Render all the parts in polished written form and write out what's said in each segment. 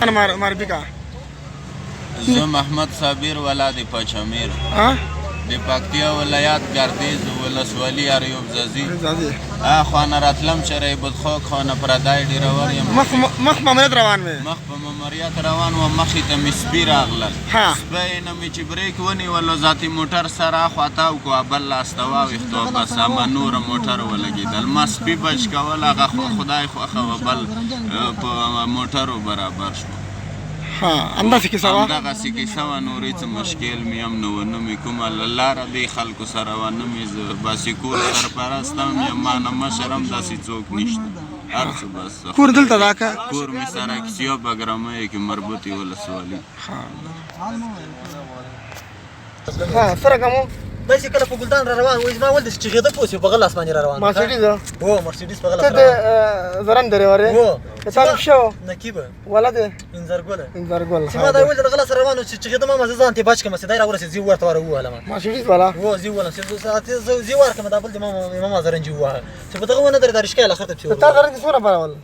انا معرفي کا زه محمد صابر ولاد پاچامیر د پکتیا ولایت گردیز ولسوالی اریوب زازی خانه راتلم چرای بدخوک خانه پردای ډیرور یم مخ ماموریت روان وې مخ په ماموریت روان و مخې ته مې سپي راغلل سپی نه مې چې بریک ونیولو ذاتي موټر سره خواته وکړو بل لاس ته واوښتو بس اما نوره موټر ولګېدل ما سپي بچ کول هغه خدای خوښه وه بل په موټرو برابر شو همداسې کیسه وه همدغسې کیسه وه نورې څه مشکل مې هم نه و نه مې کومه له لاره دې خلکو سره وه نه مې زه باسیکور سرپرست هم یم ما نه مشر هم داسې څوک نشته هر څه بس کور دلته دا که کور مې سرکسیو بګرامۍ کې مربوطې ولسوالي سره کوم داسې کله په ګلدان را روان وای زما ولدې چې غېده پوس په غل اسماني را روان مرسیډیز هو مرسیډیز په غل ته د زرن ډریور یې هو تعریف شو نکیبه ولد انزرګل چې ما دا ولد د غل سره روان چې غېده ما مزه ځان ته بچ کمه سیدای را ورسې زی ورته ور وهله ما مرسیډیز والا هو زی ولا ساعت زی ور کمه دا بل ما زرنجي وه چې په دغه ونه درې د رشکې اخر ته پیو تا سره څونه پرول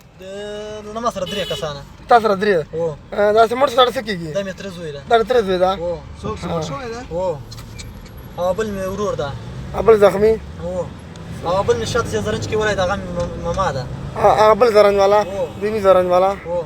د ما سره درې کسانه تا سره درې هو دا سمور سره څه کیږي دا مې تر زوی ده دا تر زوی ده هو څوک سمور شوی ده هو او بل مې ورور ده ابل زخمی هو او بل مې شاته زرنج کې ولای دغه ماما ده ابل زرنج والا بینی زرنج والا هو